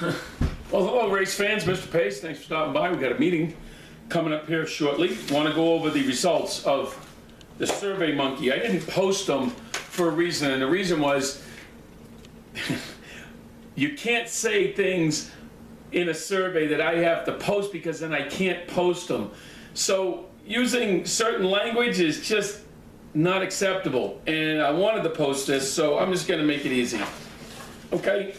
Well, hello, race fans. Mr. Pace, thanks for stopping by. We've got a meeting coming up here shortly. Want to go over the results of the Survey Monkey. I didn't post them for a reason, and the reason was you can't say things in a survey that I have to post because then I can't post them. So using certain language is just not acceptable, and I wanted to post this, so I'm just going to make it easy. Okay?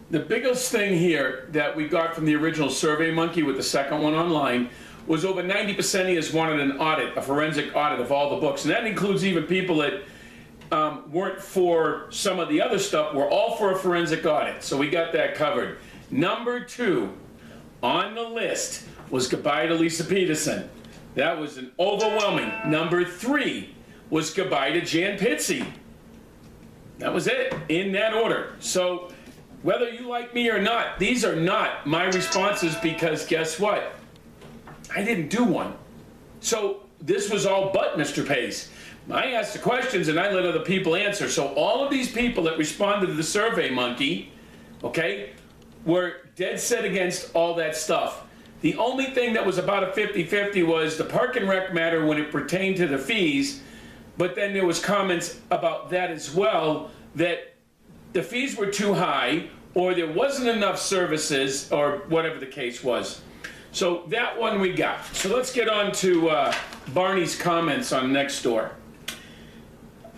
The biggest thing here that we got from the original Survey Monkey with the second one online was over 90% of us wanted an audit, a forensic audit of all the books, and that includes even people that weren't for some of the other stuff. We're all for a forensic audit, so we got that covered. Number 2 on the list was goodbye to Lisa Peterson. That was an overwhelming. Number 3 was goodbye to Jan Pizzi. That was it, in that order. So whether you like me or not, these are not my responses, because guess what? I didn't do one. So this was all but Mr. Pace. I asked the questions and I let other people answer. So all of these people that responded to the Survey Monkey, okay, were dead set against all that stuff. The only thing that was about a 50-50 was the Park and Rec matter when it pertained to the fees, but then there was comments about that as well, that the fees were too high or there wasn't enough services or whatever the case was. So that one we got. So let's get on to Barney's comments on Nextdoor.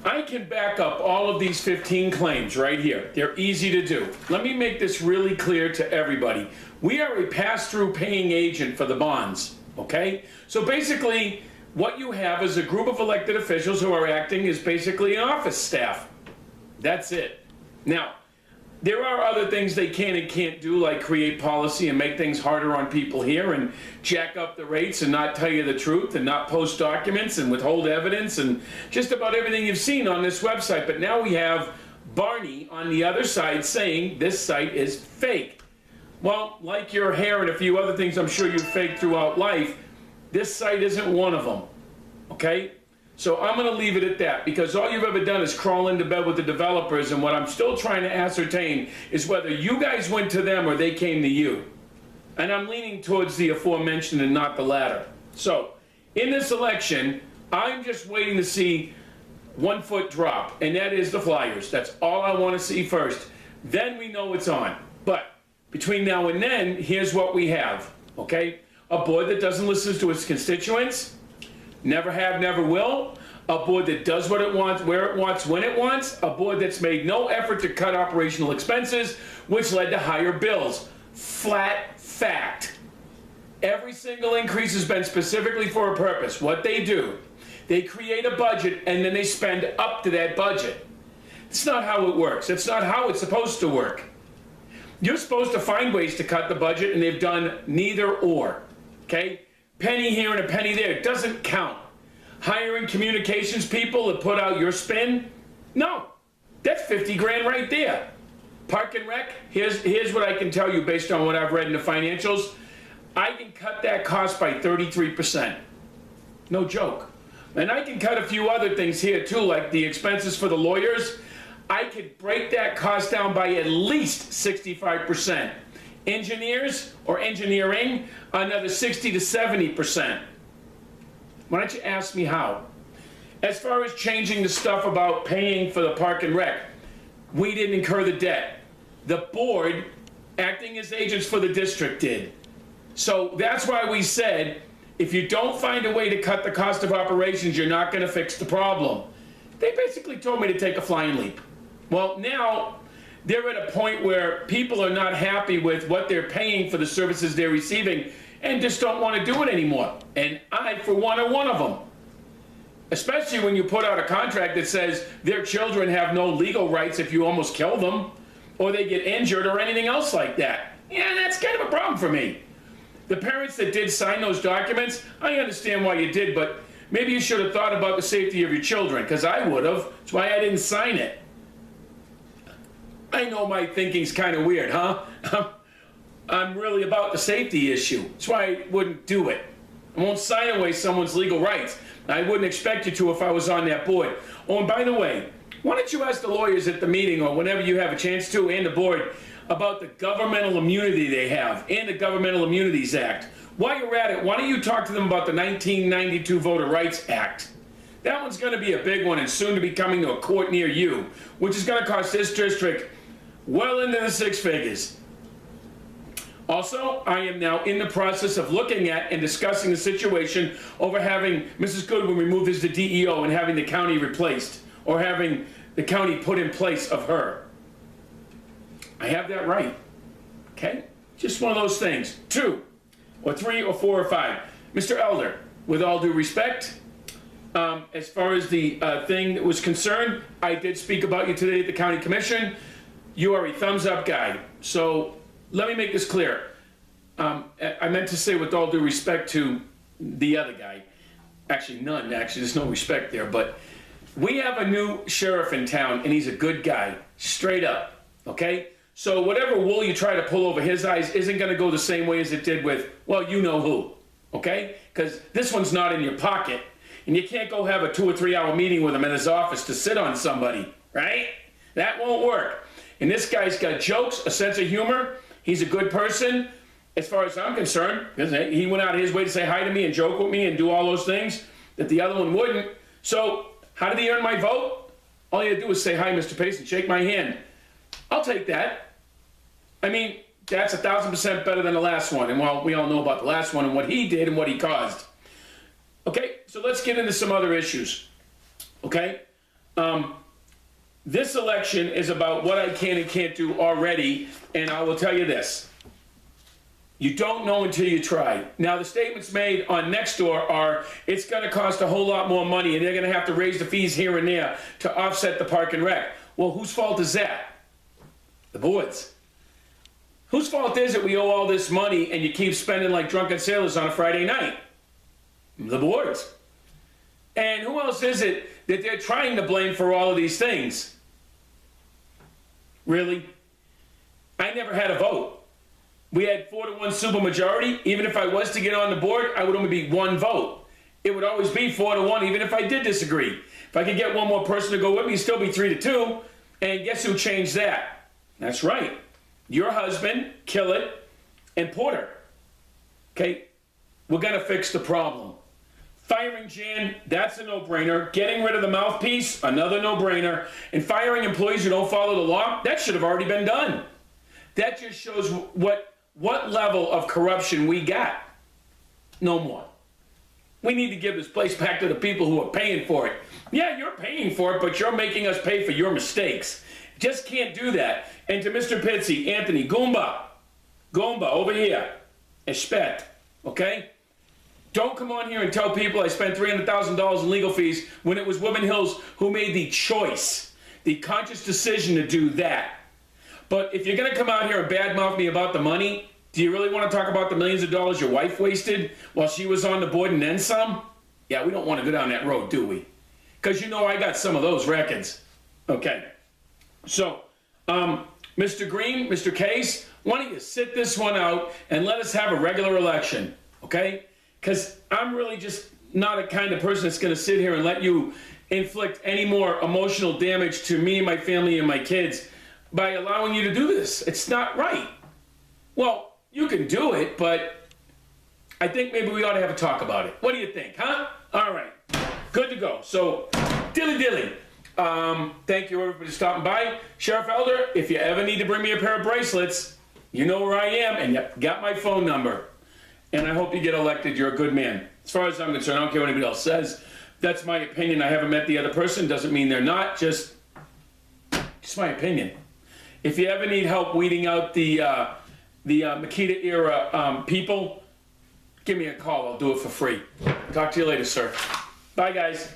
I can back up all of these 15 claims right here. They're easy to do. Let me make this really clear to everybody. We are a pass-through paying agent for the bonds, okay? So basically, what you have is a group of elected officials who are acting as basically an office staff. That's it. Now, there are other things they can and can't do, like create policy and make things harder on people here and jack up the rates and not tell you the truth and not post documents and withhold evidence and just about everything you've seen on this website. But now we have Barney on the other side saying this site is fake. Well, like your hair and a few other things I'm sure you've faked throughout life, this site isn't one of them, okay? So I'm going to leave it at that, because all you've ever done is crawl into bed with the developers, and what I'm still trying to ascertain is whether you guys went to them or they came to you. And I'm leaning towards the aforementioned and not the latter. So in this election, I'm just waiting to see one foot drop, and that is the Flyers. That's all I want to see first. Then we know it's on. But between now and then, here's what we have, okay? A board that doesn't listen to its constituents. Never have, never will. A board that does what it wants, where it wants, when it wants. A board that's made no effort to cut operational expenses, which led to higher bills. Flat fact. Every single increase has been specifically for a purpose. What they do, they create a budget and then they spend up to that budget. It's not how it works. It's not how it's supposed to work. You're supposed to find ways to cut the budget, and they've done neither or, okay? Penny here and a penny there, it doesn't count. Hiring communications people to put out your spin? No, that's 50 grand right there. Park and Rec, here's what I can tell you based on what I've read in the financials. I can cut that cost by 33%. No joke. And I can cut a few other things here too, like the expenses for the lawyers. I could break that cost down by at least 65%. Engineers or engineering, another 60 to 70%. Why don't you ask me how? As far as changing the stuff about paying for the Park and Rec, we didn't incur the debt. The board, acting as agents for the district, did. So that's why we said, if you don't find a way to cut the cost of operations, you're not going to fix the problem. They basically told me to take a flying leap. Well, now they're at a point where people are not happy with what they're paying for the services they're receiving and just don't want to do it anymore. And I, for one, are one of them. Especially when you put out a contract that says their children have no legal rights if you almost kill them or they get injured or anything else like that. Yeah, that's kind of a problem for me. The parents that did sign those documents, I understand why you did, but maybe you should have thought about the safety of your children, because I would have. That's why I didn't sign it. I know my thinking's kind of weird, huh? I'm really about the safety issue. That's why I wouldn't do it. I won't sign away someone's legal rights. I wouldn't expect you to if I was on that board. Oh, and by the way, why don't you ask the lawyers at the meeting or whenever you have a chance to, and the board, about the governmental immunity they have and the Governmental Immunities Act. While you're at it, why don't you talk to them about the 1992 Voter Rights Act? That one's going to be a big one and soon to be coming to a court near you, which is going to cost this district well into the six figures. Also, I am now in the process of looking at and discussing the situation over having Mrs. Goodwin removed as the DEO and having the county replaced, or having the county put in place of her. I have that right, okay? Just one of those things. 2, or 3, or 4, or 5. Mr. Elder, with all due respect, as far as the thing that was concerned, I did speak about you today at the county commission. You are a thumbs up guy. So let me make this clear. I meant to say with all due respect to the other guy. Actually, none. Actually, there's no respect there. But we have a new sheriff in town, and he's a good guy. Straight up. Okay? So whatever wool you try to pull over his eyes isn't going to go the same way as it did with, well, you know who. Okay? Because this one's not in your pocket. And you can't go have a 2 or 3 hour meeting with him in his office to sit on somebody. Right? That won't work. And this guy's got jokes, a sense of humor. He's a good person, as far as I'm concerned. He went out of his way to say hi to me and joke with me and do all those things that the other one wouldn't. So how did he earn my vote? All he had to do was say, hi, Mr. Pace, and shake my hand. I'll take that. I mean, that's 1,000% better than the last one. And well, we all know about the last one and what he did and what he caused. Okay, so let's get into some other issues. Okay? This election is about what I can and can't do already, and I will tell you this. You don't know until you try. Now, the statements made on Nextdoor are, it's going to cost a whole lot more money, and they're going to have to raise the fees here and there to offset the park and rec. Well, whose fault is that? The board's. Whose fault is it we owe all this money and you keep spending like drunken sailors on a Friday night? The board's. And who else is it that they're trying to blame for all of these things? Really? I never had a vote. We had 4-1 supermajority. Even if I was to get on the board, I would only be 1 vote. It would always be 4-1, even if I did disagree. If I could get one more person to go with me, it'd still be 3-2. And guess who changed that? That's right. Your husband, Killett, and Porter. Okay? We're going to fix the problem. Firing Jan, that's a no-brainer. Getting rid of the mouthpiece, another no-brainer. And firing employees who don't follow the law, that should have already been done. That just shows what level of corruption we got. No more. We need to give this place back to the people who are paying for it. Yeah, you're paying for it, but you're making us pay for your mistakes. Just can't do that. And to Mr. Pitsy, Anthony, Goomba, over here, expect, okay? Don't come on here and tell people I spent $300,000 in legal fees when it was Woodman Hills who made the choice, the conscious decision to do that. But if you're going to come out here and badmouth me about the money, do you really want to talk about the millions of dollars your wife wasted while she was on the board and then some? Yeah, we don't want to go down that road, do we? Because you know I got some of those records. Okay. So, Mr. Green, Mr. Case, why don't you sit this one out and let us have a regular election, okay? Because I'm really just not a kind of person that's going to sit here and let you inflict any more emotional damage to me, my family, and my kids by allowing you to do this. It's not right. Well, you can do it, but I think maybe we ought to have a talk about it. What do you think, huh? All right. Good to go. So, dilly-dilly. Thank you, everybody, for stopping by. Sheriff Elder, if you ever need to bring me a pair of bracelets, you know where I am, and you got my phone number. And I hope you get elected. You're a good man. As far as I'm concerned, I don't care what anybody else says. That's my opinion. I haven't met the other person. Doesn't mean they're not. Just my opinion. If you ever need help weeding out the Makita era people, give me a call. I'll do it for free. Talk to you later, sir. Bye, guys.